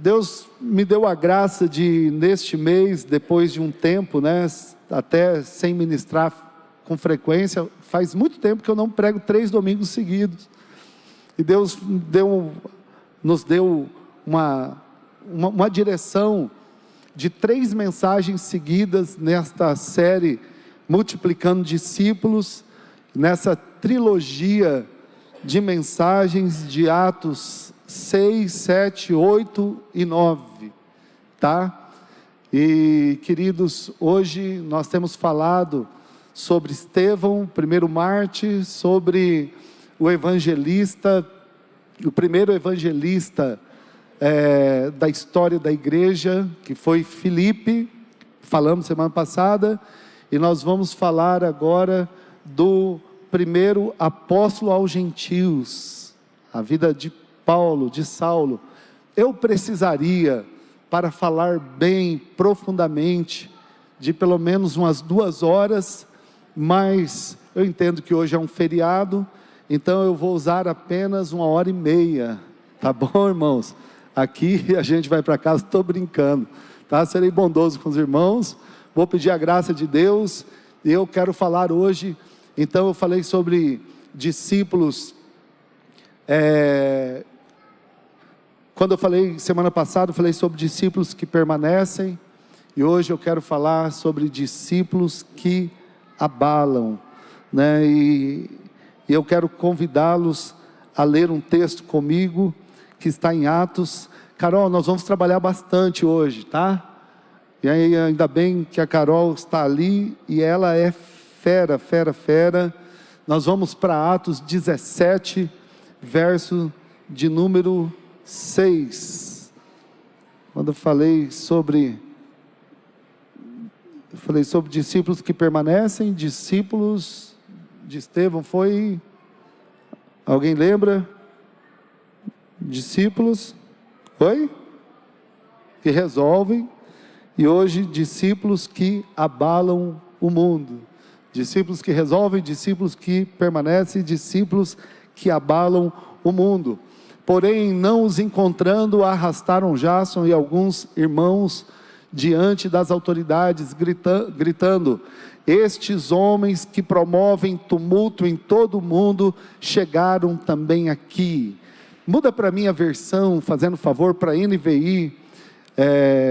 Deus me deu a graça de, neste mês, depois de um tempo, até sem ministrar com frequência, faz muito tempo que eu não prego 3 domingos seguidos, e Deus nos deu uma direção de 3 mensagens seguidas, nesta série, Multiplicando Discípulos, nessa trilogia de mensagens de Atos 6, 7, 8 e 9, tá? E queridos, hoje nós temos falado sobre Estevão, primeiro mártir, sobre o evangelista, o primeiro evangelista da história da igreja, que foi Filipe, falamos semana passada, e nós vamos falar agora do primeiro apóstolo aos gentios, a vida de Paulo, de Saulo. Eu precisaria, para falar bem, profundamente, de pelo menos umas 2 horas, mas eu entendo que hoje é um feriado, então eu vou usar apenas 1h30, tá bom, irmãos? Aqui a gente vai para casa, estou brincando, tá? Serei bondoso com os irmãos, vou pedir a graça de Deus, e eu quero falar hoje. Então eu falei sobre discípulos, quando eu falei semana passada, eu falei sobre discípulos que permanecem, e hoje eu quero falar sobre discípulos que abalam, e eu quero convidá-los a ler um texto comigo, que está em Atos. Carol, nós vamos trabalhar bastante hoje, tá? E aí, ainda bem que a Carol está ali, e ela é fera. Nós vamos para Atos 17, verso de número 6. Quando eu falei sobre discípulos que permanecem, discípulos de Estevão, foi... Alguém lembra? Discípulos, que resolvem. E hoje, discípulos que abalam o mundo. Discípulos que resolvem, discípulos que permanecem, discípulos que abalam o mundo. Porém, não os encontrando, arrastaram Jason e alguns irmãos diante das autoridades, gritando: estes homens que promovem tumulto em todo o mundo, chegaram também aqui. Muda para mim a versão, fazendo favor, para NVI,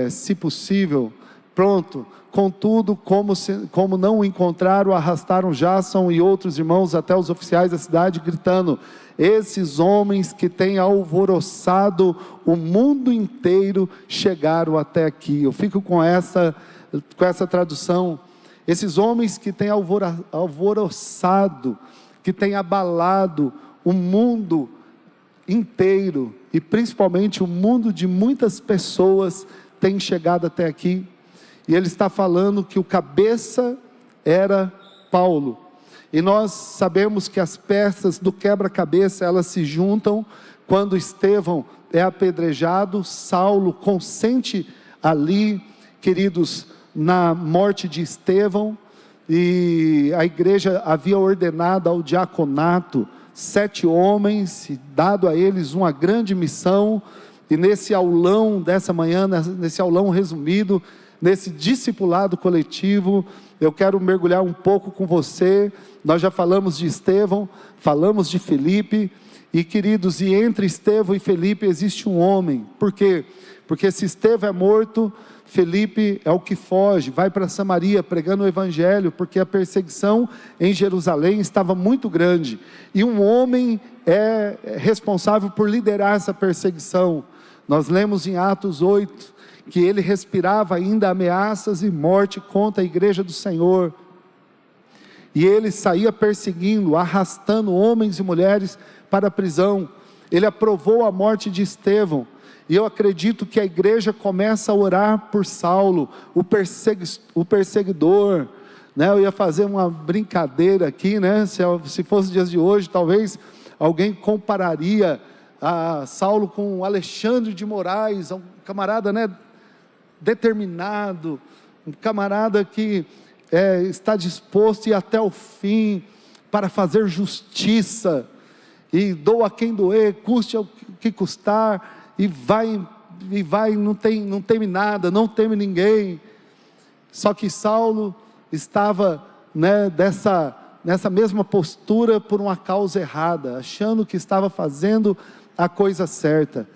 se possível. Pronto. Contudo, como não o encontraram, arrastaram Jason e outros irmãos até os oficiais da cidade, gritando: esses homens que têm alvoroçado o mundo inteiro, chegaram até aqui. Eu fico com essa tradução. Esses homens que têm alvoroçado, que têm abalado o mundo inteiro, e principalmente o mundo de muitas pessoas, têm chegado até aqui. E ele está falando que o cabeça era Paulo. E nós sabemos que as peças do quebra-cabeça, elas se juntam quando Estevão é apedrejado. Saulo consente ali, queridos, na morte de Estevão. E a igreja havia ordenado ao diaconato 7 homens, e dado a eles uma grande missão. E nesse aulão dessa manhã, nesse aulão resumido, nesse discipulado coletivo, eu quero mergulhar um pouco com você. Nós já falamos de Estevão, falamos de Filipe, e queridos, e entre Estevão e Filipe existe um homem. Por quê? Porque se Estevão é morto, Filipe é o que foge, vai para Samaria pregando o evangelho, porque a perseguição em Jerusalém estava muito grande, e um homem é responsável por liderar essa perseguição. Nós lemos em Atos 8, que ele respirava ainda ameaças e morte contra a igreja do Senhor, e ele saía perseguindo, arrastando homens e mulheres para a prisão. Ele aprovou a morte de Estevão, e eu acredito que a igreja começa a orar por Saulo, o perseguidor, Eu ia fazer uma brincadeira aqui, se fosse dias de hoje, talvez alguém compararia a Saulo com Alexandre de Moraes, um camarada, determinado, um camarada que está disposto a ir até o fim para fazer justiça, e doa quem doer, custe o que custar, e vai e vai, não teme nada, não teme ninguém. Só que Saulo estava, nessa mesma postura por uma causa errada, achando que estava fazendo a coisa certa.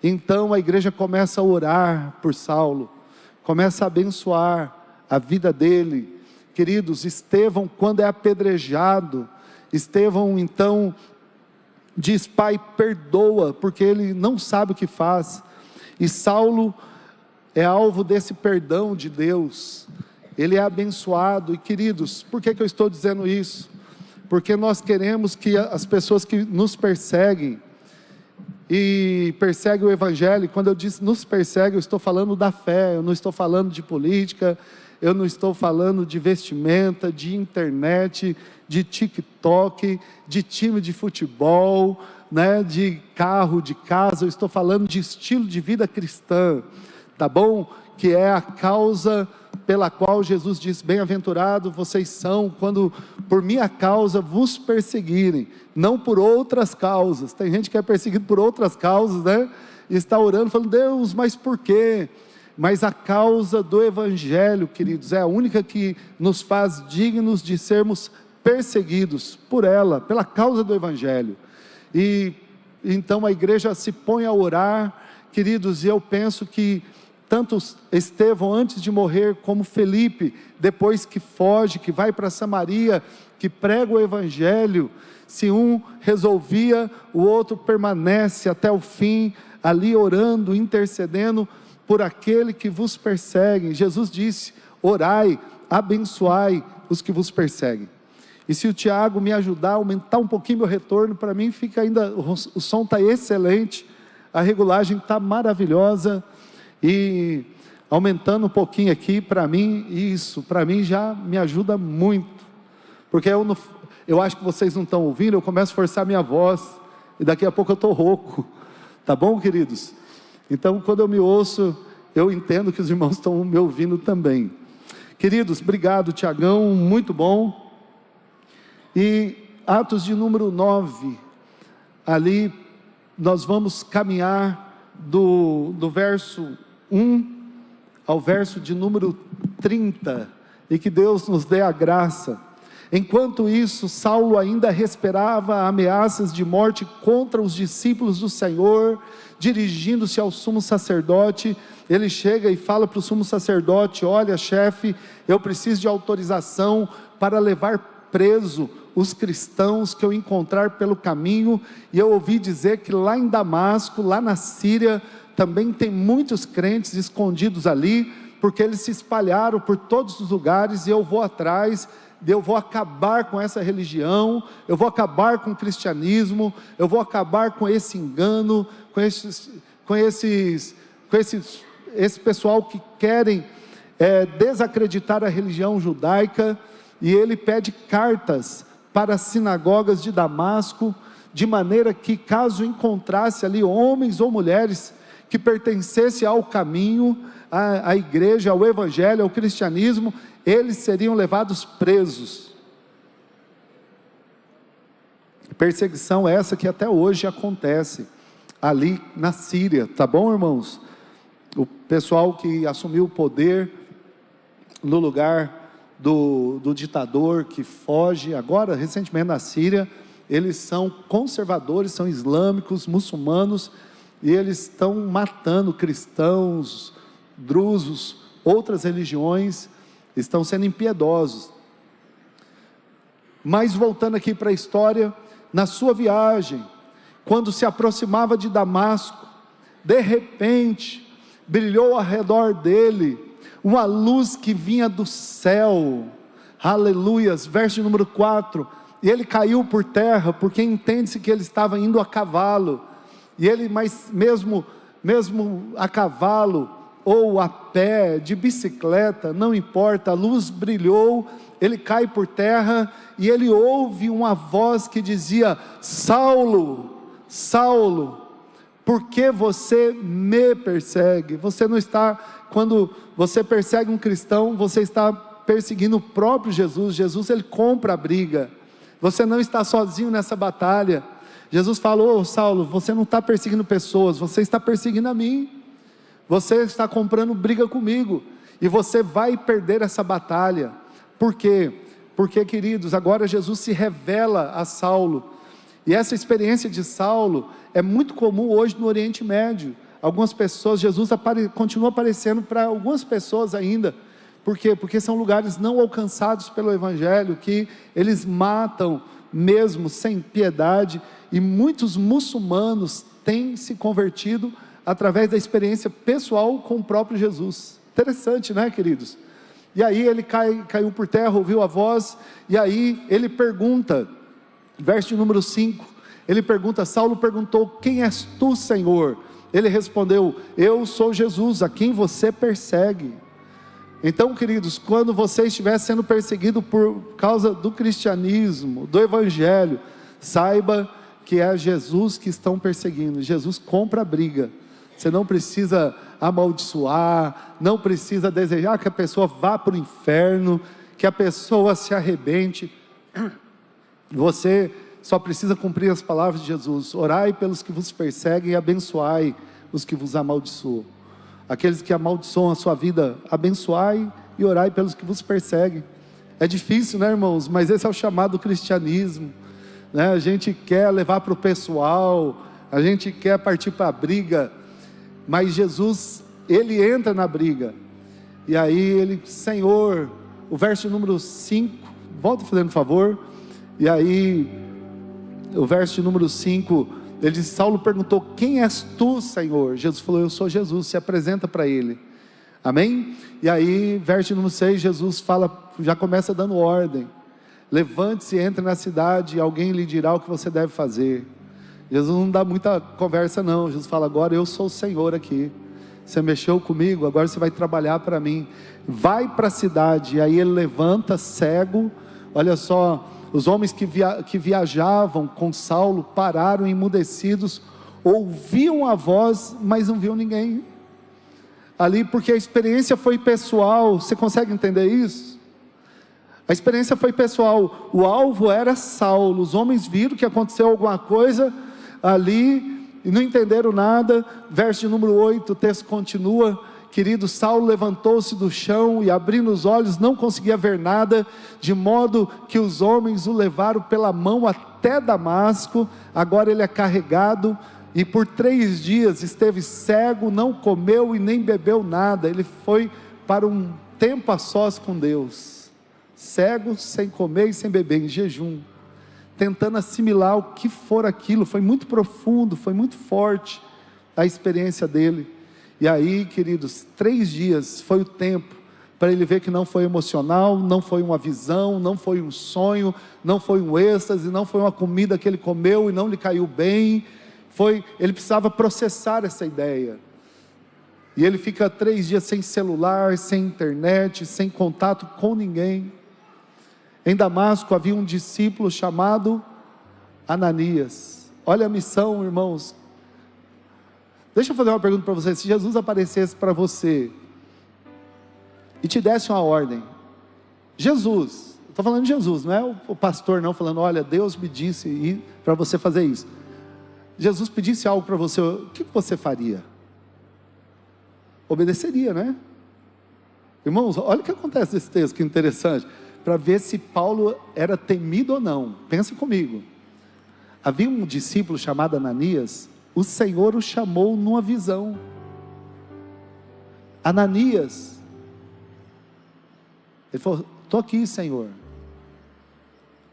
Então a igreja começa a orar por Saulo, começa a abençoar a vida dele. Queridos, Estevão, quando é apedrejado, Estevão então diz: Pai, perdoa, porque ele não sabe o que faz. E Saulo é alvo desse perdão de Deus, ele é abençoado. E queridos, por que eu estou dizendo isso? Porque nós queremos que as pessoas que nos perseguem, e perseguem o Evangelho, quando eu disse nos perseguem, eu estou falando da fé, eu não estou falando de política, eu não estou falando de vestimenta, de internet, de TikTok, de time de futebol, de carro, de casa. Eu estou falando de estilo de vida cristã, tá bom? Que é a causa pela qual Jesus diz: bem-aventurado vocês são quando por minha causa vos perseguirem, não por outras causas. Tem gente que é perseguido por outras causas, e está orando, falando: Deus, mas por quê? Mas a causa do Evangelho, queridos, é a única que nos faz dignos de sermos perseguidos por ela, pela causa do Evangelho. E então a igreja se põe a orar, queridos, e eu penso que tanto Estevão antes de morrer, como Felipe, depois que foge, que vai para Samaria, que prega o Evangelho, se um resolvia, o outro permanece até o fim, ali orando, intercedendo por aquele que vos persegue. Jesus disse: orai, abençoai os que vos perseguem. E se o Tiago me ajudar a aumentar um pouquinho meu retorno, para mim fica ainda, o som está excelente, a regulagem está maravilhosa, e aumentando um pouquinho aqui, para mim, isso, para mim já me ajuda muito, porque eu acho que vocês não estão ouvindo, eu começo a forçar minha voz, e daqui a pouco eu estou rouco, tá bom, queridos? Então, quando eu me ouço, eu entendo que os irmãos estão me ouvindo também. Queridos, obrigado, Tiagão, muito bom. E Atos de número 9, ali nós vamos caminhar do verso 1 ao verso de número 30, e que Deus nos dê a graça. Enquanto isso, Saulo ainda respirava ameaças de morte contra os discípulos do Senhor. Dirigindo-se ao sumo sacerdote, ele chega e fala para o sumo sacerdote: olha, chefe, eu preciso de autorização para levar preso os cristãos que eu encontrar pelo caminho. E eu ouvi dizer que lá em Damasco, lá na Síria, também tem muitos crentes escondidos ali, porque eles se espalharam por todos os lugares, e eu vou atrás, eu vou acabar com essa religião, eu vou acabar com o cristianismo, eu vou acabar com esse engano, com esse pessoal que querem desacreditar a religião judaica. E ele pede cartas para as sinagogas de Damasco, de maneira que, caso encontrasse ali homens ou mulheres que pertencessem ao caminho, à igreja, ao evangelho, ao cristianismo, eles seriam levados presos. Perseguição essa que até hoje acontece ali na Síria, tá bom, irmãos? O pessoal que assumiu o poder no lugar do ditador que foge, agora recentemente na Síria, eles são conservadores, são islâmicos, muçulmanos, e eles estão matando cristãos, drusos, outras religiões, estão sendo impiedosos. Mas voltando aqui para a história, na sua viagem, quando se aproximava de Damasco, de repente, brilhou ao redor dele uma luz que vinha do céu, aleluias, verso número 4, e ele caiu por terra, porque entende-se que ele estava indo a cavalo, e ele, mas mesmo a cavalo, ou a pé, de bicicleta, não importa, a luz brilhou, ele cai por terra, e ele ouve uma voz que dizia: Saulo, Saulo, por que você me persegue? Você não está, quando você persegue um cristão, você está perseguindo o próprio Jesus. Jesus, ele compra a briga, você não está sozinho nessa batalha. Jesus falou: Saulo, você não está perseguindo pessoas, você está perseguindo a mim. você está comprando briga comigo, e você vai perder essa batalha. Por quê? Porque, queridos, agora Jesus se revela a Saulo, e essa experiência de Saulo é muito comum hoje no Oriente Médio. Algumas pessoas, Jesus continua aparecendo para algumas pessoas ainda. Por quê? Porque são lugares não alcançados pelo Evangelho, que eles matam mesmo sem piedade, e muitos muçulmanos têm se convertido através da experiência pessoal com o próprio Jesus. Interessante, né, queridos? E aí ele caiu por terra, ouviu a voz, e aí ele pergunta, verso de número 5, ele pergunta, Saulo perguntou, quem és tu, Senhor? Ele respondeu, eu sou Jesus, a quem você persegue. Então, queridos, quando você estiver sendo perseguido por causa do cristianismo, do Evangelho, saiba que é Jesus que estão perseguindo. Jesus compra a briga. Você não precisa amaldiçoar, não precisa desejar que a pessoa vá para o inferno, que a pessoa se arrebente. Você só precisa cumprir as palavras de Jesus: orai pelos que vos perseguem e abençoai os que vos amaldiçoam. Aqueles que amaldiçoam a sua vida, abençoai e orai pelos que vos perseguem. É difícil, né, irmãos? Mas esse é o chamado cristianismo, né? A gente quer levar para o pessoal, a gente quer partir para a briga, mas Jesus, ele entra na briga, e aí ele, Senhor, o verso número 5, volta fazendo favor, e aí, o verso número 5, ele diz, Saulo perguntou, quem és tu, Senhor? Jesus falou, eu sou Jesus, se apresenta para ele, amém? E aí, verso número 6, Jesus fala, já começa dando ordem, levante-se, entre na cidade, e alguém lhe dirá o que você deve fazer. Jesus não dá muita conversa não, Jesus fala, agora eu sou o Senhor aqui, você mexeu comigo, agora você vai trabalhar para mim, vai para a cidade. E aí ele levanta, cego, olha só, os homens que viajavam com Saulo, pararam emudecidos, ouviam a voz, mas não viam ninguém, ali porque a experiência foi pessoal. Você consegue entender isso? A experiência foi pessoal, o alvo era Saulo, os homens viram que aconteceu alguma coisa ali, e não entenderam nada. Verso de número 8, o texto continua, querido, Saulo levantou-se do chão, e abrindo os olhos, não conseguia ver nada, de modo que os homens o levaram pela mão até Damasco. Agora ele é carregado, e por 3 dias esteve cego, não comeu e nem bebeu nada. Ele foi para um tempo a sós com Deus, cego, sem comer e sem beber, em jejum, tentando assimilar o que for aquilo. Foi muito profundo, foi muito forte a experiência dele. E aí, queridos, 3 dias foi o tempo para ele ver que não foi emocional, não foi uma visão, não foi um sonho, não foi um êxtase, não foi uma comida que ele comeu e não lhe caiu bem. Ele precisava processar essa ideia. E ele fica 3 dias sem celular, sem internet, sem contato com ninguém. Em Damasco havia um discípulo chamado Ananias. Olha a missão, irmãos. Deixa eu fazer uma pergunta para você. Se Jesus aparecesse para você e te desse uma ordem, Jesus, estou falando de Jesus, não é o pastor não, falando, olha, Deus me disse para você fazer isso. Jesus pedisse algo para você, o que você faria? Obedeceria, né? Irmãos, olha o que acontece nesse texto, que interessante, para ver se Paulo era temido ou não. Pensa comigo. Havia um discípulo chamado Ananias, o Senhor o chamou numa visão. Ananias, ele falou, estou aqui, Senhor.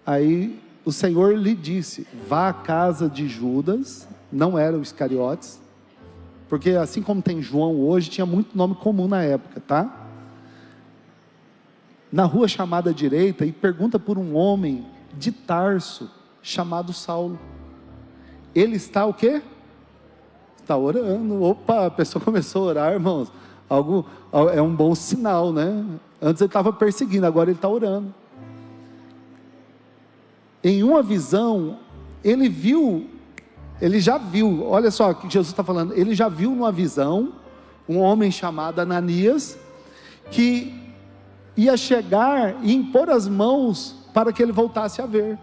Aí o Senhor lhe disse, vá à casa de Judas, não era o Iscariotes, porque assim como tem João hoje, tinha muito nome comum na época, tá? Na rua chamada direita, e pergunta por um homem de Tarso, chamado Saulo. Ele está o quê? Está orando. Opa, a pessoa começou a orar, irmãos. É um bom sinal, né? Antes ele estava perseguindo, agora ele está orando. Em uma visão, ele já viu, olha só o que Jesus está falando, ele já viu numa visão, um homem chamado Ananias, que ia chegar e impor as mãos para que ele voltasse a ver.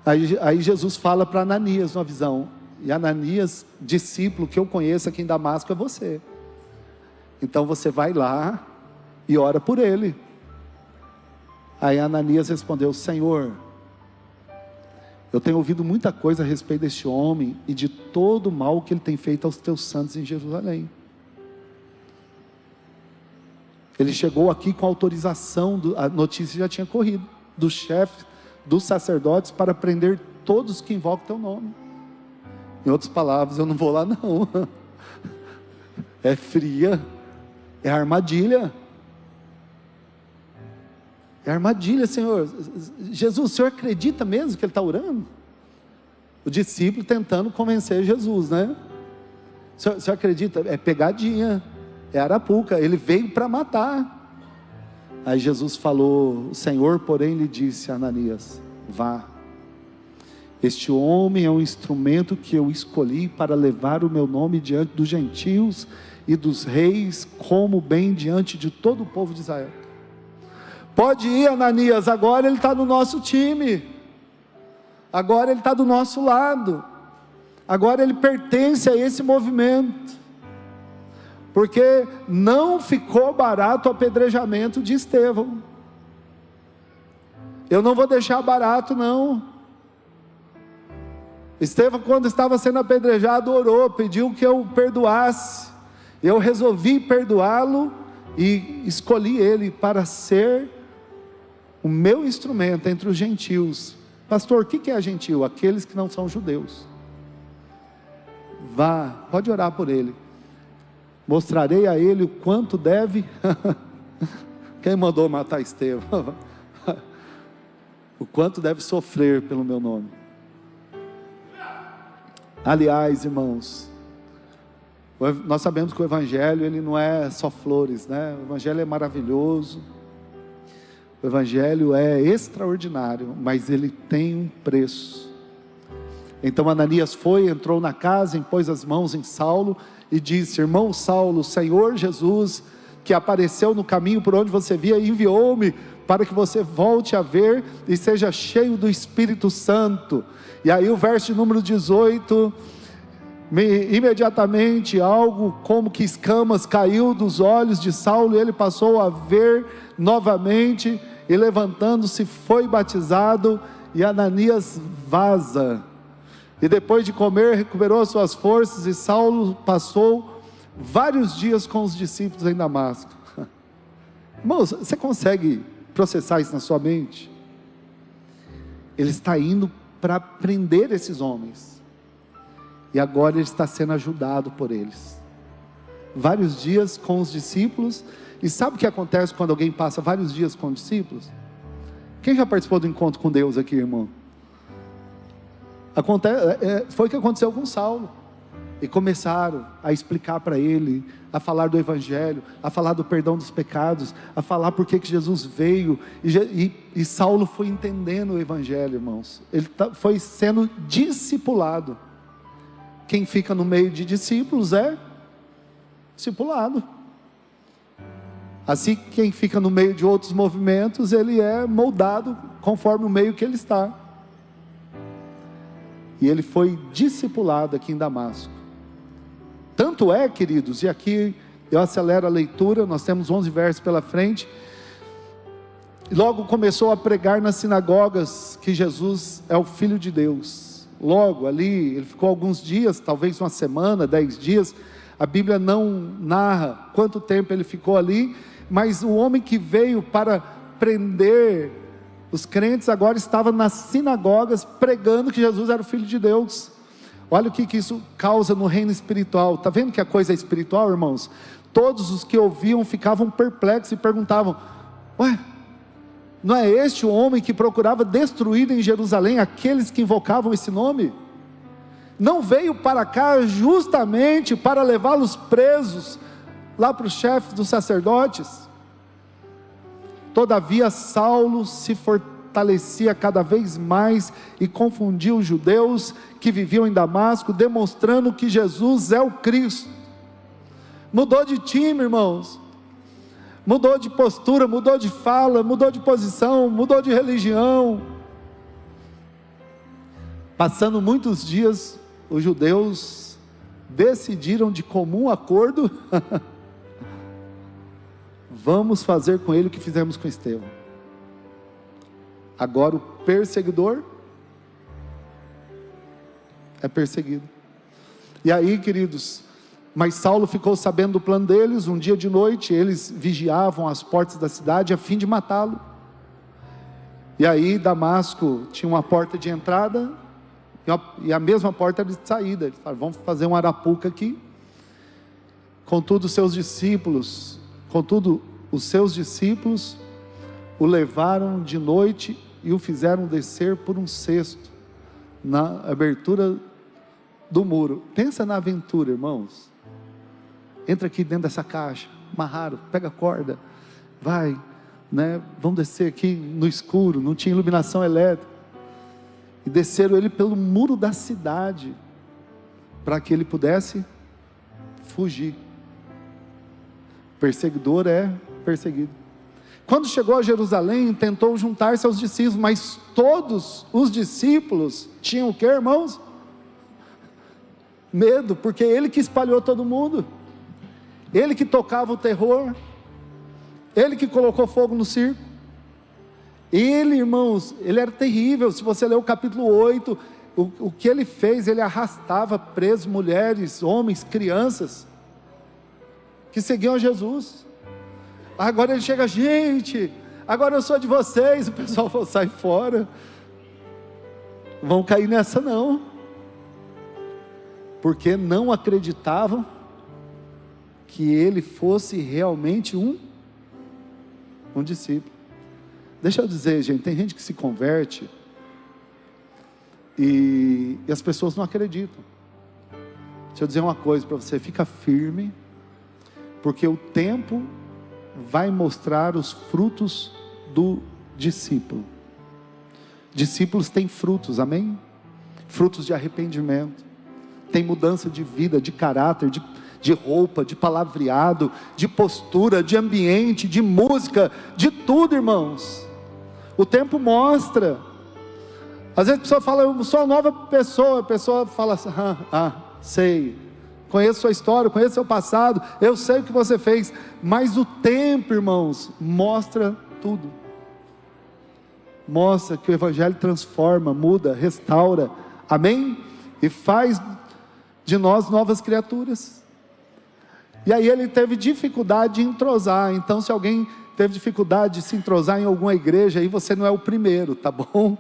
Aí Jesus fala para Ananias numa visão, E Ananias, discípulo que eu conheço aqui em Damasco, é você. Então você vai lá e ora por ele. Aí Ananias respondeu: Senhor, eu tenho ouvido muita coisa a respeito deste homem e de todo o mal que ele tem feito aos teus santos em Jerusalém. Ele chegou aqui com autorização, a notícia já tinha corrido, do chefe dos sacerdotes para prender todos que invocam teu nome. Em outras palavras, eu não vou lá não. É fria, é armadilha. É armadilha, Senhor. Jesus, o Senhor acredita mesmo que ele está orando? O discípulo tentando convencer Jesus, né? O senhor acredita? É pegadinha, é arapuca, ele veio para matar. Aí Jesus falou: o Senhor, porém, lhe disse a Ananias: vá, este homem é um instrumento que eu escolhi para levar o meu nome diante dos gentios e dos reis, como bem diante de todo o povo de Israel. Pode ir, Ananias, agora ele está no nosso time, agora ele está do nosso lado, agora ele pertence a esse movimento, porque não ficou barato o apedrejamento de Estevão. Eu não vou deixar barato não. Estevão, quando estava sendo apedrejado, orou, pediu que eu perdoasse. Eu resolvi perdoá-lo e escolhi ele para ser o meu instrumento entre os gentios. Pastor, o que é gentil? Aqueles que não são judeus. Vá, pode orar por ele. Mostrarei a ele o quanto deve. Quem mandou matar Estevão? O quanto deve sofrer pelo meu nome. Aliás, irmãos, nós sabemos que o Evangelho, ele não é só flores, né? O Evangelho é maravilhoso, o Evangelho é extraordinário, mas ele tem um preço. Então Ananias foi, entrou na casa, impôs as mãos em Saulo e disse: irmão Saulo, o Senhor Jesus, que apareceu no caminho por onde você via, enviou-me para que você volte a ver e seja cheio do Espírito Santo. E aí o verso de número 18, imediatamente algo como que escamas caiu dos olhos de Saulo, e ele passou a ver novamente, e levantando-se foi batizado. E Ananias vaza, e depois de comer recuperou suas forças, e Saulo passou vários dias com os discípulos em Damasco. Irmãos, você consegue processar isso na sua mente? Ele está indo para prender esses homens, e agora ele está sendo ajudado por eles. Vários dias com os discípulos. E sabe o que acontece quando alguém passa vários dias com os discípulos? Quem já participou do encontro com Deus aqui, irmão? Foi o que aconteceu com Saulo. E começaram a explicar para ele, a falar do Evangelho, a falar do perdão dos pecados, a falar por que Jesus veio. E Saulo foi entendendo o Evangelho, irmãos. Ele foi sendo discipulado. Quem fica no meio de discípulos é discipulado. Assim, quem fica no meio de outros movimentos, ele é moldado conforme o meio que ele está. E ele foi discipulado aqui em Damasco. Tanto é, queridos, e aqui eu acelero a leitura, nós temos 11 versos pela frente. Logo começou a pregar nas sinagogas que Jesus é o Filho de Deus. Logo ali, ele ficou alguns dias, talvez uma semana, 10 dias. A Bíblia não narra quanto tempo ele ficou ali, mas o homem que veio para prender os crentes agora estava nas sinagogas pregando que Jesus era o Filho de Deus. Olha o que isso causa no reino espiritual. Está vendo que a coisa é espiritual, irmãos? Todos os que ouviam ficavam perplexos e perguntavam: ué, não é este o homem que procurava destruir em Jerusalém aqueles que invocavam esse nome? Não veio para cá justamente para levá-los presos lá para os chefes dos sacerdotes? Todavia Saulo se fortalecia cada vez mais e confundia os judeus que viviam em Damasco, demonstrando que Jesus é o Cristo. Mudou de time, irmãos, mudou de postura, mudou de fala, mudou de posição, mudou de religião. Passando muitos dias, os judeus decidiram de comum acordo, vamos fazer com ele o que fizemos com Estevão. Agora o perseguidor é perseguido. E aí, queridos, mas Saulo ficou sabendo do plano deles. Um dia de noite eles vigiavam as portas da cidade a fim de matá-lo. E aí Damasco tinha uma porta de entrada e a mesma porta de saída. Eles falaram, vamos fazer um arapuca aqui. Contudo os seus discípulos o levaram de noite e o fizeram descer por um cesto na abertura do muro. Pensa na aventura, irmãos. Entra aqui dentro dessa caixa, amarraram, pega a corda, vai, né? Vamos descer aqui no escuro, não tinha iluminação elétrica, e desceram ele pelo muro da cidade, para que ele pudesse fugir. Perseguidor é perseguido. Quando chegou a Jerusalém, tentou juntar-se aos discípulos, mas todos os discípulos tinham o que, irmãos? Medo, porque ele que espalhou todo mundo, ele que tocava o terror, ele que colocou fogo no circo, ele, irmãos, ele era terrível. Se você ler o capítulo 8, o que ele fez, ele arrastava presos, mulheres, homens, crianças, que seguiam a Jesus. Agora ele chega, gente, agora eu sou de vocês. O pessoal falou, sai fora, não vão cair nessa não, porque não acreditavam que ele fosse realmente um discípulo. Deixa eu dizer, gente, tem gente que se converte e as pessoas não acreditam. Deixa eu dizer uma coisa para você, fica firme, porque o tempo vai mostrar os frutos do discípulo. Discípulos têm frutos, amém? Frutos de arrependimento, tem mudança de vida, de caráter, de roupa, de palavreado, de postura, de ambiente, de música, de tudo, irmãos. O tempo mostra. Às vezes a pessoa fala, eu sou uma nova pessoa. A pessoa fala assim, sei, conheço sua história, conheço seu passado, eu sei o que você fez. Mas o tempo, irmãos, mostra tudo. Mostra que o Evangelho transforma, muda, restaura, amém? E faz de nós novas criaturas. E aí ele teve dificuldade de entrosar. Então se alguém teve dificuldade de se entrosar em alguma igreja, aí você não é o primeiro, tá bom?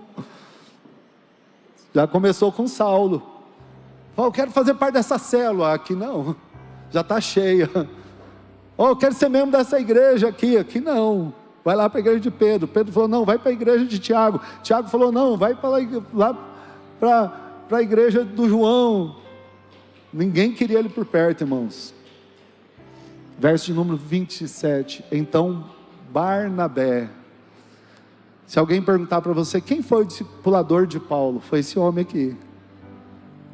Já começou com Saulo. Eu quero fazer parte dessa célula. Aqui não, já está cheia. Eu quero ser membro dessa igreja aqui não. Vai lá para a igreja de Pedro. Pedro falou, não, vai para a igreja de Tiago. Tiago falou, não, vai lá para a igreja do João. Ninguém queria ele por perto, irmãos. Verso de número 27. Então Barnabé, se alguém perguntar para você, quem foi o discipulador de Paulo? Foi esse homem aqui,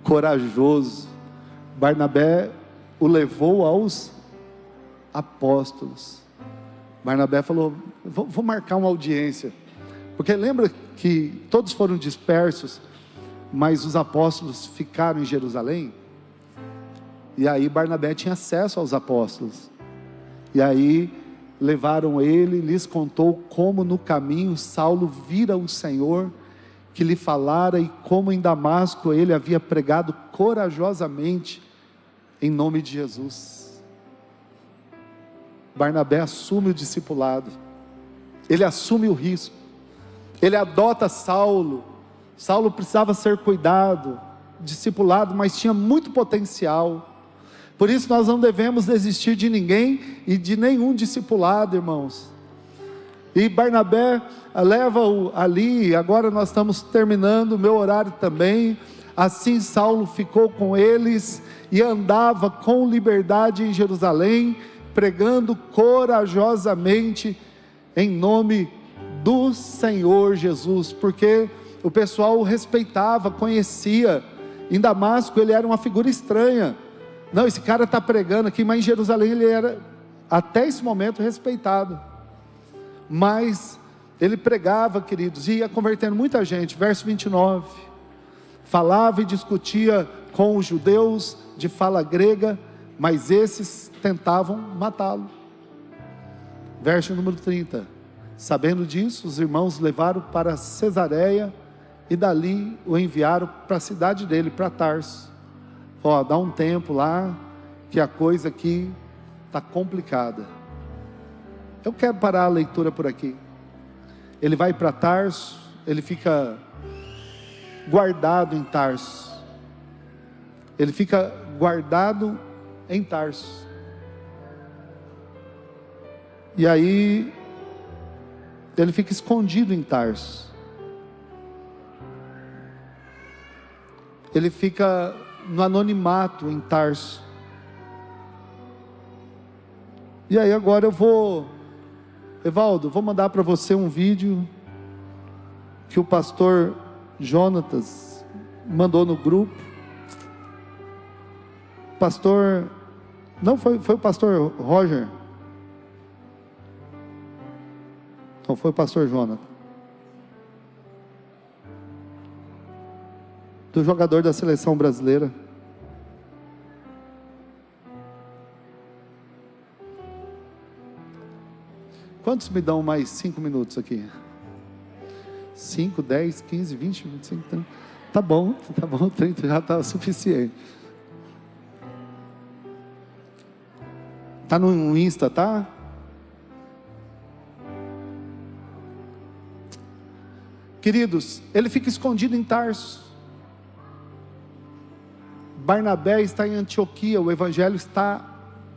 corajoso. Barnabé o levou aos apóstolos. Barnabé falou, vou marcar uma audiência, porque lembra que todos foram dispersos, mas os apóstolos ficaram em Jerusalém, e aí Barnabé tinha acesso aos apóstolos, e aí levaram ele, lhes contou como no caminho Saulo vira o Senhor, que lhe falara, e como em Damasco ele havia pregado corajosamente, em nome de Jesus. Barnabé assume o discipulado, ele assume o risco, ele adota Saulo. Saulo precisava ser cuidado, discipulado, mas tinha muito potencial. Por isso nós não devemos desistir de ninguém e de nenhum discipulado, irmãos. E Barnabé leva-o ali. Agora nós estamos terminando o meu horário também. Assim Saulo ficou com eles e andava com liberdade em Jerusalém, pregando corajosamente em nome do Senhor Jesus, porque o pessoal o respeitava, conhecia. Em Damasco ele era uma figura estranha. Não, esse cara está pregando aqui, mas em Jerusalém ele era, até esse momento, respeitado. Mas ele pregava, queridos, e ia convertendo muita gente. Verso 29, falava e discutia com os judeus de fala grega, mas esses tentavam matá-lo. Verso número 30. Sabendo disso, os irmãos levaram para Cesareia e dali o enviaram para a cidade dele, para Tarso. Ó, dá um tempo lá, que a coisa aqui está complicada. Eu quero parar a leitura por aqui. Ele vai para Tarso, ele fica guardado em Tarso. Ele fica guardado em Tarso. E aí, ele fica escondido em Tarso. Ele fica no anonimato em Tarso. E aí agora eu vou, Evaldo, vou mandar para você um vídeo que o pastor Jonatas mandou no grupo. Pastor, não foi o pastor Roger? Não, foi o pastor Jonatas. Do jogador da seleção brasileira. Quantos me dão mais 5 minutos aqui? 5, 10, 15, 20, 25, 30. Tá bom, 30 já está suficiente. Tá no Insta, tá? Queridos, ele fica escondido em Tarso. Barnabé está em Antioquia, o evangelho está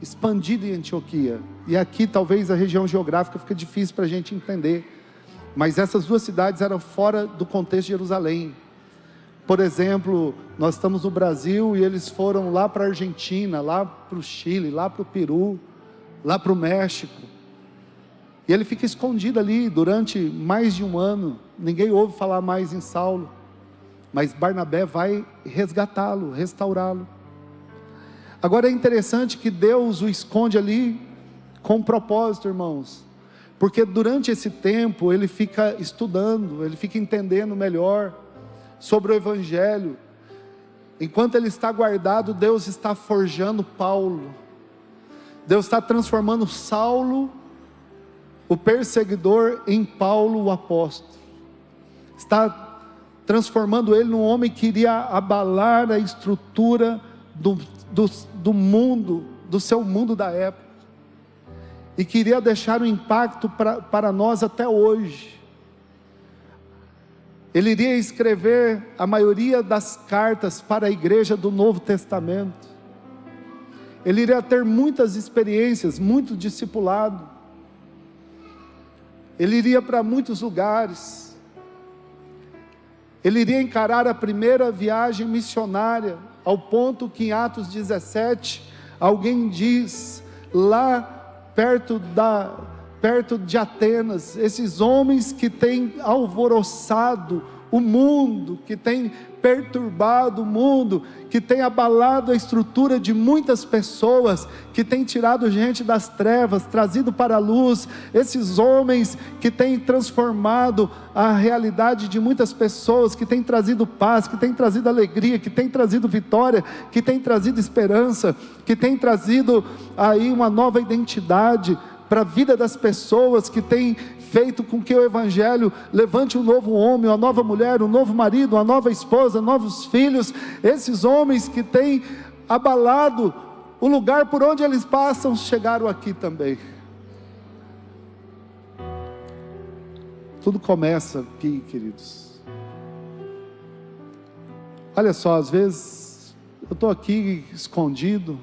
expandido em Antioquia. E aqui talvez a região geográfica fica difícil para a gente entender. Mas essas duas cidades eram fora do contexto de Jerusalém. Por exemplo, nós estamos no Brasil e eles foram lá para a Argentina, lá para o Chile, lá para o Peru, lá para o México. E ele fica escondido ali durante mais de um ano. Ninguém ouve falar mais em Saulo. Mas Barnabé vai resgatá-lo, restaurá-lo. Agora é interessante que Deus o esconde ali com um propósito, irmãos. Porque durante esse tempo ele fica estudando, ele fica entendendo melhor sobre o Evangelho. Enquanto ele está guardado, Deus está forjando Paulo. Deus está transformando Saulo, o perseguidor, em Paulo, o apóstolo. Está transformando ele num homem que iria abalar a estrutura do mundo, do seu mundo da época, e queria deixar um impacto para nós até hoje. Ele iria escrever a maioria das cartas para a igreja do Novo Testamento. Ele iria ter muitas experiências, muito discipulado. Ele iria para muitos lugares. Ele iria encarar a primeira viagem missionária, ao ponto que em Atos 17, alguém diz, lá perto de Atenas, esses homens que têm alvoroçado o mundo, que têm perturbado o mundo, que têm abalado a estrutura de muitas pessoas, que têm tirado gente das trevas, trazido para a luz, esses homens que têm transformado a realidade de muitas pessoas, que têm trazido paz, que têm trazido alegria, que têm trazido vitória, que têm trazido esperança, que têm trazido aí uma nova identidade para a vida das pessoas, que têm feito com que o Evangelho levante um novo homem, uma nova mulher, um novo marido, uma nova esposa, novos filhos. Esses homens que têm abalado o lugar por onde eles passam, chegaram aqui também. Tudo começa aqui, queridos. Olha só, às vezes eu estou aqui escondido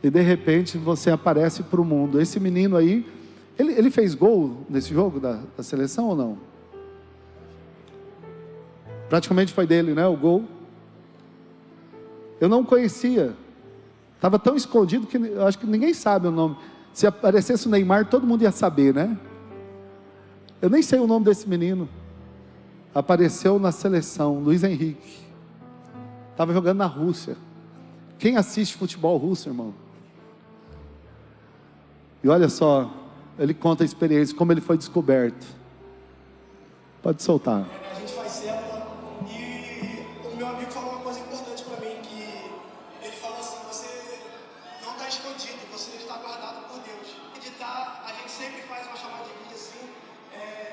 e de repente você aparece para o mundo. Esse menino aí, ele fez gol nesse jogo da seleção ou não? Praticamente foi dele, né, o gol. Eu não conhecia, estava tão escondido que eu acho que ninguém sabe o nome. Se aparecesse o Neymar, todo mundo ia saber, né? Eu nem sei o nome desse menino. Apareceu na seleção, Luiz Henrique. Estava jogando na Rússia. Quem assiste futebol russo, irmão? E olha só, ele conta a experiência, como ele foi descoberto. Pode soltar. A gente faz célula e o meu amigo sempre faz uma chamada de vídeo assim,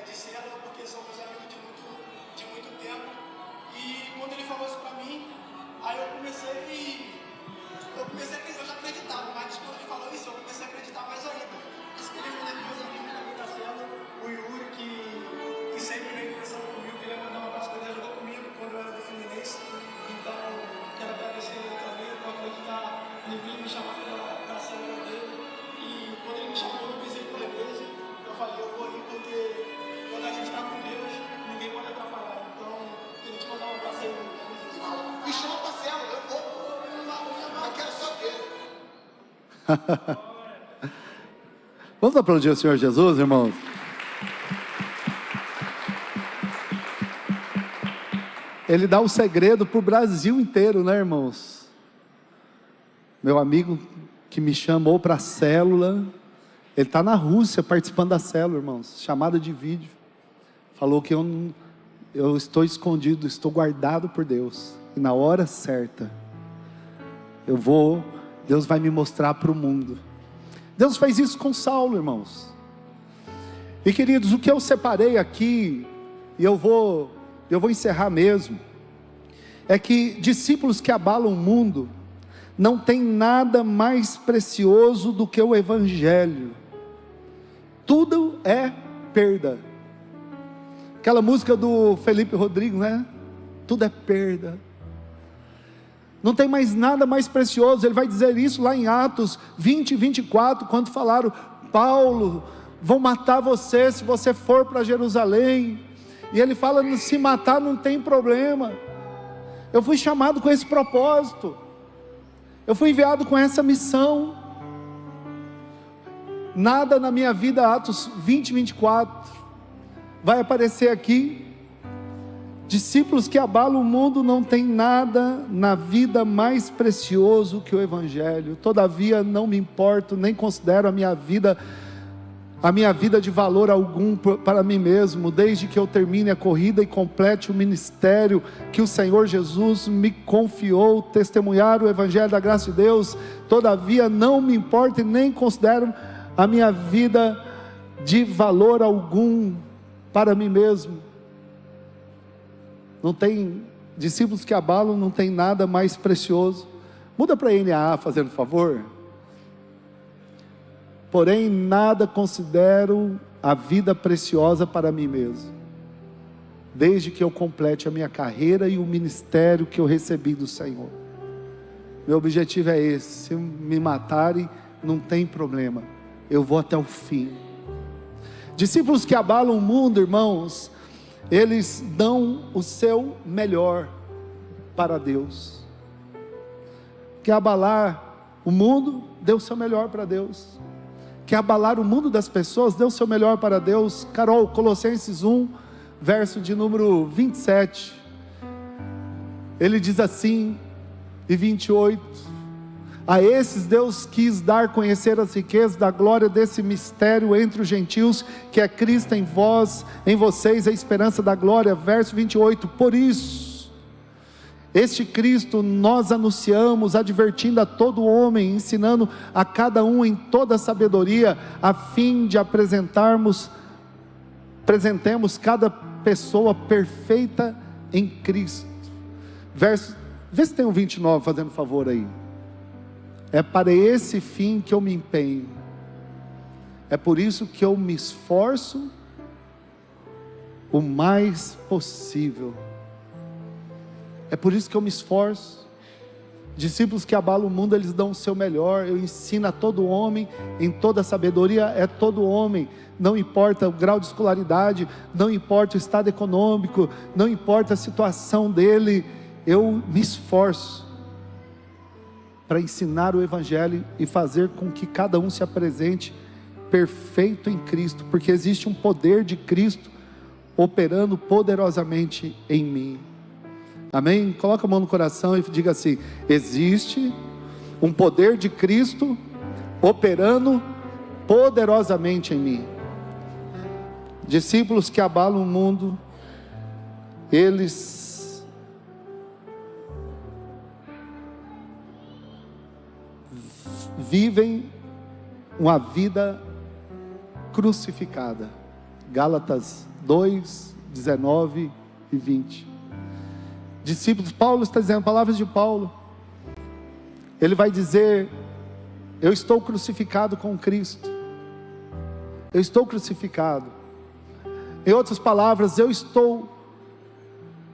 de célula, porque somos amigos de muito tempo. E quando ele falou isso pra mim, aí eu já acreditava, mas quando ele falou isso, eu comecei a acreditar mais ainda. Infelizmente, meus amigos também da célula, o Yuri, que sempre vem conversando comigo, que ele mandou uma coisa, ele ajudou comigo quando eu era do Fluminense. Então, quero agradecer ele também por acreditar em mim, me chamar para a célula dele. E quando ele me chamou no visito para a igreja, eu falei, eu vou ir porque quando a gente está com Deus, ninguém pode atrapalhar. Então, ele te mandar um abraço aí. Me chama para a célula, eu vou. Eu quero só ver. Vamos aplaudir o Senhor Jesus, irmãos? Ele dá um segredo para o Brasil inteiro, né, irmãos? Meu amigo que me chamou para a célula, ele está na Rússia participando da célula, irmãos, chamada de vídeo. Falou que eu estou escondido, estou guardado por Deus. E na hora certa, Deus vai me mostrar para o mundo. Deus fez isso com Saulo, irmãos. E queridos, o que eu separei aqui, e eu vou encerrar mesmo, é que discípulos que abalam o mundo, não tem nada mais precioso do que o Evangelho. Tudo é perda. Aquela música do Felipe Rodrigues, né? Tudo é perda. Não tem mais nada mais precioso. Ele vai dizer isso lá em Atos 20 e 24, quando falaram: Paulo, vão matar você se você for para Jerusalém. E ele fala: se matar não tem problema. Eu fui chamado com esse propósito. Eu fui enviado com essa missão. Nada na minha vida, Atos 20 e 24, vai aparecer aqui. Discípulos que abalam o mundo, não tem nada na vida mais precioso que o Evangelho. Todavia não me importo, nem considero a minha vida de valor algum para mim mesmo, desde que eu termine a corrida e complete o ministério que o Senhor Jesus me confiou, testemunhar o Evangelho da graça de Deus. Todavia não me importo e nem considero a minha vida de valor algum para mim mesmo. Não tem discípulos que abalam, não tem nada mais precioso. Muda para NAA, fazendo favor. Porém, nada considero a vida preciosa para mim mesmo, desde que eu complete a minha carreira e o ministério que eu recebi do Senhor. Meu objetivo é esse. Se me matarem, não tem problema, eu vou até o fim. Discípulos que abalam o mundo, irmãos, eles dão o seu melhor para Deus. Quer abalar o mundo? Dê o seu melhor para Deus. Quer abalar o mundo das pessoas? Dê o seu melhor para Deus. Carol, Colossenses 1, verso de número 27. Ele diz assim, e 28. A esses Deus quis dar a conhecer as riquezas da glória desse mistério entre os gentios, que é Cristo em vós, em vocês, a esperança da glória. Verso 28, por isso, este Cristo nós anunciamos, advertindo a todo homem, ensinando a cada um em toda sabedoria, a fim de apresentemos cada pessoa perfeita em Cristo. Vê se tem um 29, fazendo favor aí. É para esse fim que eu me empenho. É por isso que eu me esforço o mais possível. É por isso que eu me esforço. Discípulos que abalam o mundo, eles dão o seu melhor. Eu ensino a todo homem, em toda sabedoria, é todo homem. Não importa o grau de escolaridade, não importa o estado econômico, não importa a situação dele. Eu me esforço para ensinar o Evangelho e fazer com que cada um se apresente perfeito em Cristo, porque existe um poder de Cristo operando poderosamente em mim. Amém? Coloca a mão no coração e diga assim: existe um poder de Cristo operando poderosamente em mim. Discípulos que abalam o mundo, eles vivem uma vida crucificada. Gálatas 2, 19 e 20. Discípulos, Paulo está dizendo, palavras de Paulo. Ele vai dizer: eu estou crucificado com Cristo. Eu estou crucificado. Em outras palavras, eu estou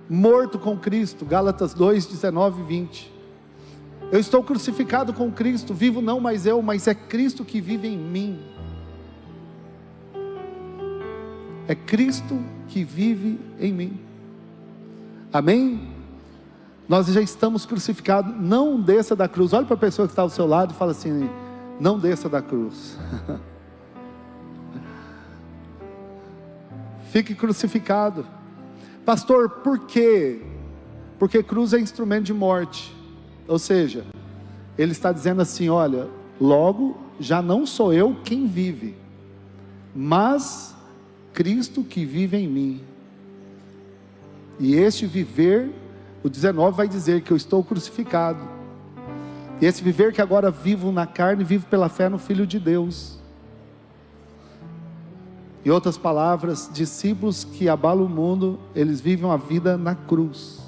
morto com Cristo. Gálatas 2, 19 e 20. Eu estou crucificado com Cristo. Vivo não mais eu, mas é Cristo que vive em mim. É Cristo que vive em mim. Amém? Nós já estamos crucificados. Não desça da cruz. Olha para a pessoa que está ao seu lado e fala assim: não desça da cruz. Fique crucificado. Pastor, por quê? Porque cruz é instrumento de morte. Ou seja, ele está dizendo assim: olha, logo já não sou eu quem vive, mas Cristo que vive em mim. E este viver, o 19 vai dizer que eu estou crucificado. E esse viver que agora vivo na carne, vivo pela fé no Filho de Deus. Em outras palavras, discípulos que abalam o mundo, eles vivem a vida na cruz.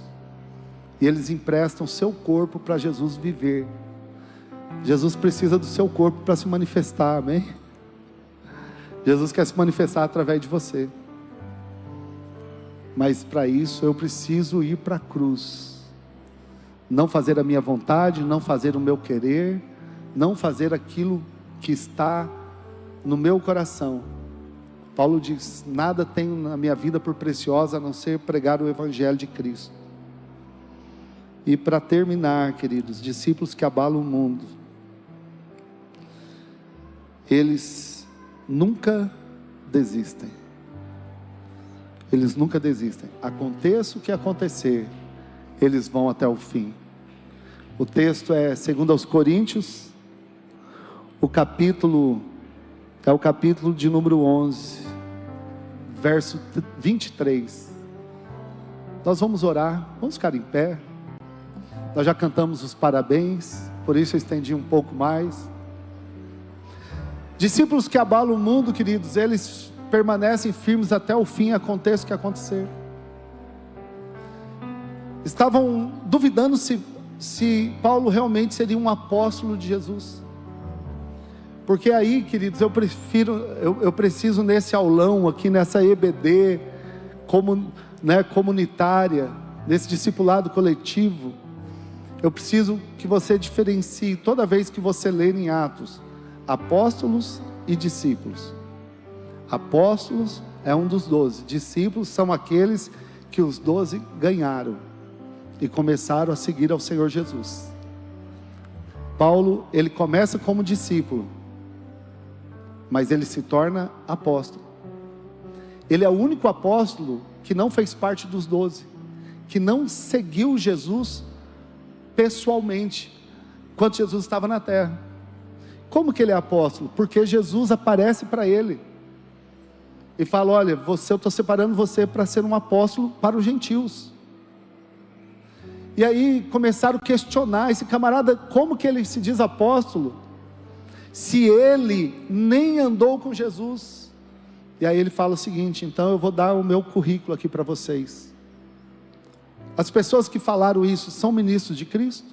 E eles emprestam seu corpo para Jesus viver. Jesus precisa do seu corpo para se manifestar, amém? Jesus quer se manifestar através de você. Mas para isso eu preciso ir para a cruz. Não fazer a minha vontade, não fazer o meu querer, não fazer aquilo que está no meu coração. Paulo diz: nada tenho na minha vida por preciosa a não ser pregar o Evangelho de Cristo. E para terminar, queridos, discípulos que abalam o mundo, eles nunca desistem. Eles nunca desistem. Aconteça o que acontecer, eles vão até o fim. O texto é 2 aos Coríntios, o capítulo de número 11, verso 23. Nós vamos orar, vamos ficar em pé. Nós já cantamos os parabéns, por isso eu estendi um pouco mais. Discípulos que abalam o mundo, queridos, eles permanecem firmes até o fim, aconteça o que acontecer. Estavam duvidando se Paulo realmente seria um apóstolo de Jesus. Porque aí, queridos, eu preciso nesse aulão aqui, nessa EBD comunitária, nesse discipulado coletivo, eu preciso que você diferencie toda vez que você ler em Atos, apóstolos e discípulos. Apóstolos é um dos 12, discípulos são aqueles que os 12 ganharam e começaram a seguir ao Senhor Jesus. Paulo, ele começa como discípulo, mas ele se torna apóstolo. Ele é o único apóstolo que não fez parte dos 12, que não seguiu Jesus pessoalmente, enquanto Jesus estava na terra. Como que ele é apóstolo? Porque Jesus aparece para ele e fala: olha, eu estou separando você para ser um apóstolo para os gentios. E aí começaram a questionar esse camarada: como que ele se diz apóstolo, se ele nem andou com Jesus? E aí ele fala o seguinte: então eu vou dar o meu currículo aqui para vocês. As pessoas que falaram isso são ministros de Cristo,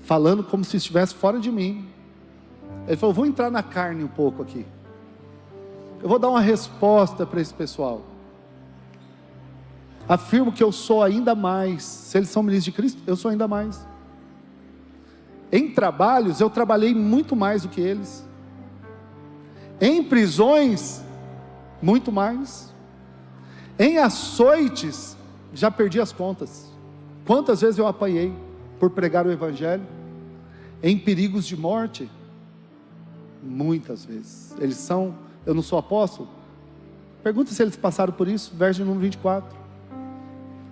falando como se estivesse fora de mim. Ele falou: vou entrar na carne um pouco aqui, eu vou dar uma resposta para esse pessoal. Afirmo que eu sou ainda mais. Se eles são ministros de Cristo, eu sou ainda mais. Em trabalhos, eu trabalhei muito mais do que eles. Em prisões, muito mais. Em açoites, já perdi as contas. Quantas vezes eu apanhei por pregar o Evangelho? Em perigos de morte, muitas vezes. Eu não sou apóstolo? Pergunta se eles passaram por isso, verso número 24.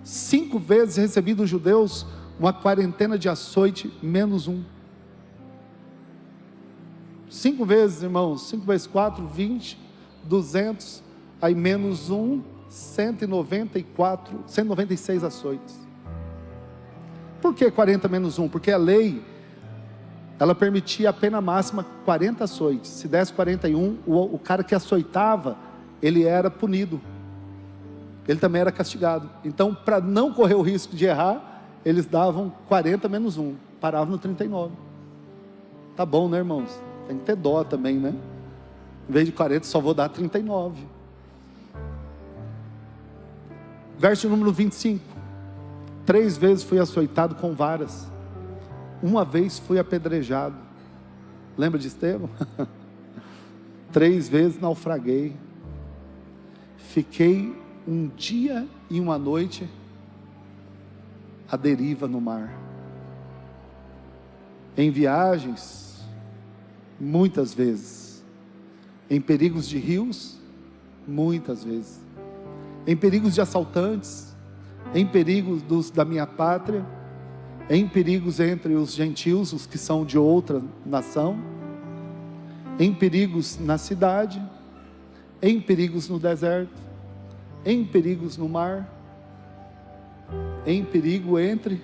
5 vezes recebi dos judeus uma quarentena de açoite, menos um. 5 vezes, irmãos, 5 vezes 4, 20, 200, aí menos um, 196 açoites. Por que 40 menos 1? Porque a lei ela permitia a pena máxima 40 açoites. Se desse 41, o cara que açoitava, ele era punido. Ele também era castigado. Então, para não correr o risco de errar, eles davam 40 menos 1. Paravam no 39. Tá bom, né, irmãos? Tem que ter dó também, né? Em vez de 40, só vou dar 39. Verso número 25. 3 vezes fui açoitado com varas. Uma vez fui apedrejado. Lembra de Estevão? 3 vezes naufraguei. Fiquei um dia e uma noite à deriva no mar. Em viagens, muitas vezes. Em perigos de rios, muitas vezes. Em perigos de assaltantes, em perigos da minha pátria, em perigos entre os gentios, os que são de outra nação, em perigos na cidade, em perigos no deserto, em perigos no mar, em perigo entre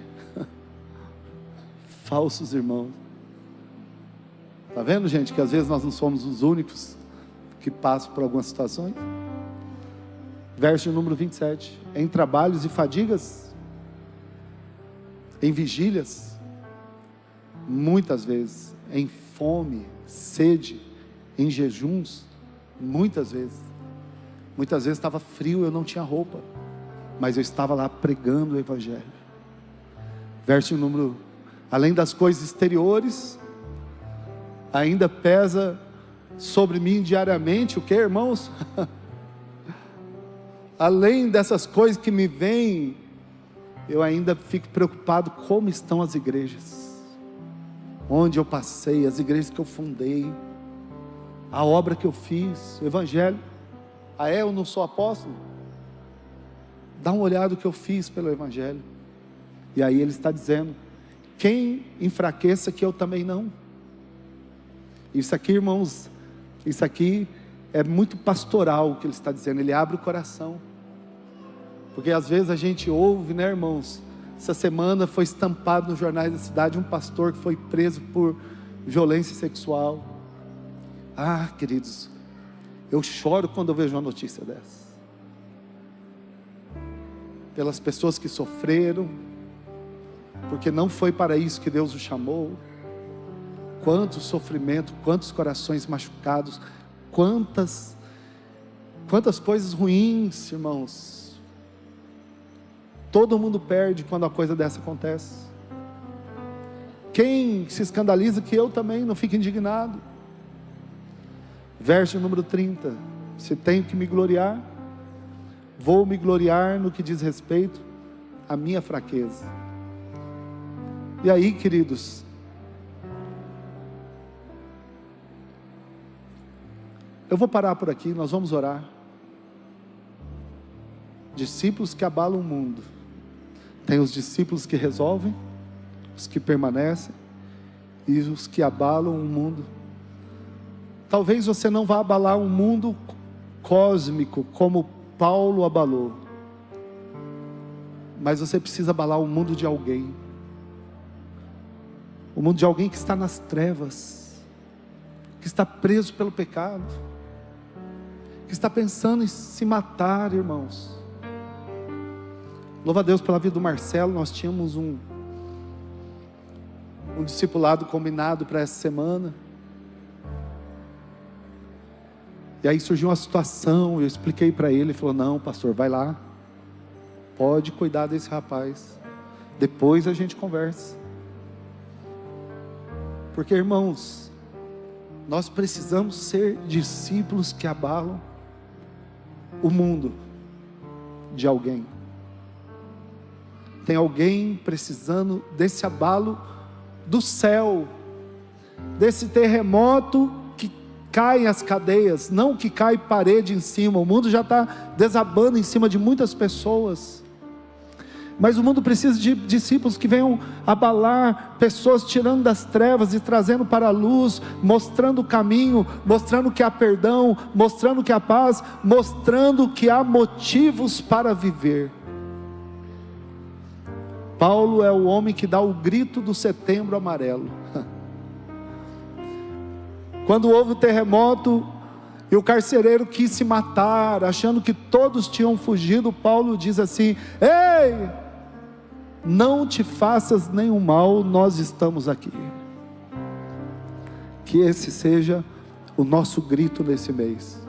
falsos irmãos. Está vendo, gente, que às vezes nós não somos os únicos que passam por algumas situações? Verso número 27. Em trabalhos e fadigas, em vigílias, muitas vezes, em fome, sede, em jejuns, muitas vezes. Muitas vezes estava frio, eu não tinha roupa, mas eu estava lá pregando o Evangelho. Verso número, além das coisas exteriores, ainda pesa sobre mim diariamente, o que, irmãos? Além dessas coisas que me vêm, eu ainda fico preocupado como estão as igrejas, onde eu passei, as igrejas que eu fundei, a obra que eu fiz, o Evangelho. Eu não sou apóstolo? Dá uma olhada no que eu fiz pelo Evangelho. E aí ele está dizendo, quem enfraqueça que eu também não. Isso aqui, irmãos, isso aqui é muito pastoral o que ele está dizendo, ele abre o coração. Porque às vezes a gente ouve, né, irmãos? Essa semana foi estampado nos jornais da cidade um pastor que foi preso por violência sexual. Queridos, eu choro quando eu vejo uma notícia dessa. Pelas pessoas que sofreram, porque não foi para isso que Deus o chamou. Quanto sofrimento, quantos corações machucados, quantas coisas ruins, irmãos. Todo mundo perde quando a coisa dessa acontece. Quem se escandaliza que eu também não fique indignado. Verso número 30. Se tenho que me gloriar, vou me gloriar no que diz respeito à minha fraqueza. E aí, queridos, eu vou parar por aqui, nós vamos orar. Discípulos que abalam o mundo. Tem os discípulos que resolvem, os que permanecem, e os que abalam o mundo. Talvez você não vá abalar um mundo cósmico, como Paulo abalou. Mas você precisa abalar o mundo de alguém. O mundo de alguém que está nas trevas, que está preso pelo pecado, que está pensando em se matar, irmãos. Louva a Deus pela vida do Marcelo. Nós tínhamos um discipulado combinado para essa semana. E aí surgiu uma situação, eu expliquei para ele, ele falou, não, pastor, vai lá, pode cuidar desse rapaz, depois a gente conversa. Porque, irmãos, nós precisamos ser discípulos que abalam o mundo de alguém. Tem alguém precisando desse abalo do céu, desse terremoto que cai as cadeias, não que cai parede em cima. O mundo já está desabando em cima de muitas pessoas, mas o mundo precisa de discípulos que venham abalar pessoas, tirando das trevas e trazendo para a luz, mostrando o caminho, mostrando que há perdão, mostrando que há paz, mostrando que há motivos para viver. Paulo é o homem que dá o grito do Setembro Amarelo. Quando houve o terremoto e o carcereiro quis se matar, achando que todos tinham fugido, Paulo diz assim: ei, não te faças nenhum mal, nós estamos aqui. Que esse seja o nosso grito nesse mês.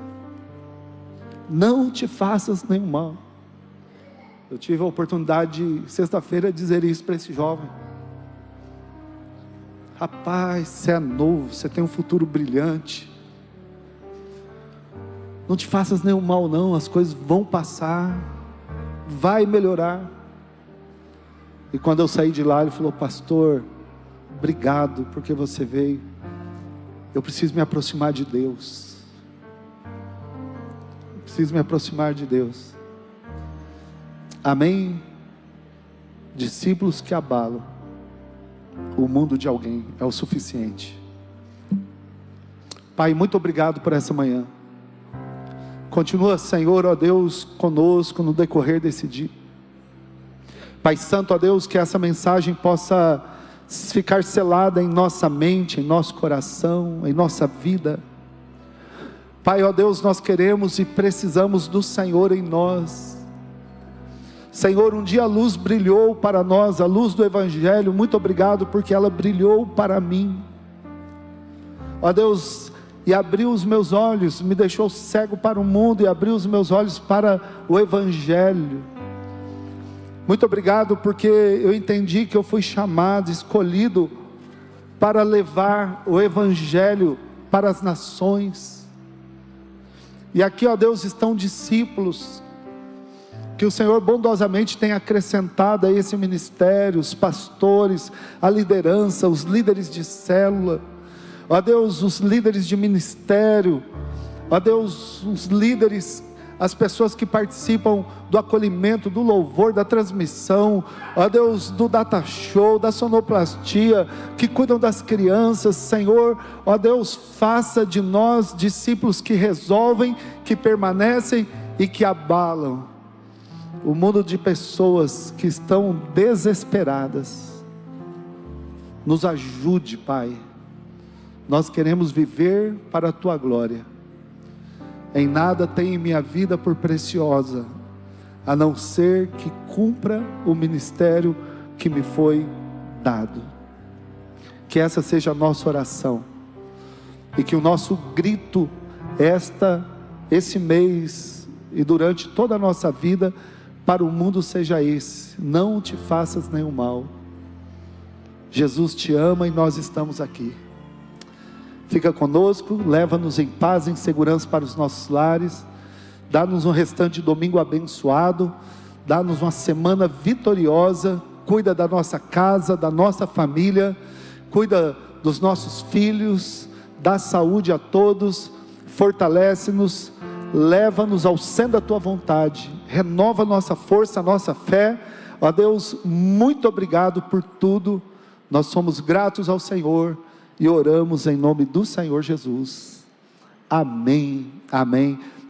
Não te faças nenhum mal. Eu tive a oportunidade de sexta-feira dizer isso para esse jovem. Rapaz, você é novo, você tem um futuro brilhante. Não te faças nenhum mal não, as coisas vão passar, vai melhorar. E quando eu saí de lá, ele falou: pastor, obrigado porque você veio. Eu preciso me aproximar de Deus. Eu preciso me aproximar de Deus. Amém? Discípulos que abalam o mundo de alguém é o suficiente. Pai, muito obrigado por essa manhã. Continua, Senhor, ó Deus, conosco no decorrer desse dia. Pai Santo, ó Deus, que essa mensagem possa ficar selada em nossa mente, em nosso coração, em nossa vida. Pai, ó Deus, nós queremos e precisamos do Senhor em nós. Senhor, um dia a luz brilhou para nós, a luz do Evangelho. Muito obrigado porque ela brilhou para mim. Ó Deus, e abriu os meus olhos, me deixou cego para o mundo e abriu os meus olhos para o Evangelho. Muito obrigado porque eu entendi que eu fui chamado, escolhido para levar o Evangelho para as nações. E aqui, ó Deus, estão discípulos que o Senhor bondosamente tem acrescentado a esse ministério, os pastores, a liderança, os líderes de célula, ó Deus, os líderes de ministério, ó Deus, os líderes, as pessoas que participam do acolhimento, do louvor, da transmissão, ó Deus, do data show, da sonoplastia, que cuidam das crianças. Senhor, ó Deus, faça de nós discípulos que resolvem, que permanecem e que abalam o mundo de pessoas que estão desesperadas. Nos ajude, Pai. Nós queremos viver para a Tua glória. Em nada tenho minha vida por preciosa, a não ser que cumpra o ministério que me foi dado. Que essa seja a nossa oração, e que o nosso grito esse mês e durante toda a nossa vida para o mundo seja esse: não te faças nenhum mal. Jesus te ama e nós estamos aqui. Fica conosco, leva-nos em paz, em segurança para os nossos lares. Dá-nos um restante de domingo abençoado. Dá-nos uma semana vitoriosa. Cuida da nossa casa, da nossa família. Cuida dos nossos filhos. Dá saúde a todos. Fortalece-nos. Leva-nos ao centro da Tua vontade. Renova a nossa força, a nossa fé. Ó Deus, muito obrigado por tudo. Nós somos gratos ao Senhor e oramos em nome do Senhor Jesus. Amém, amém.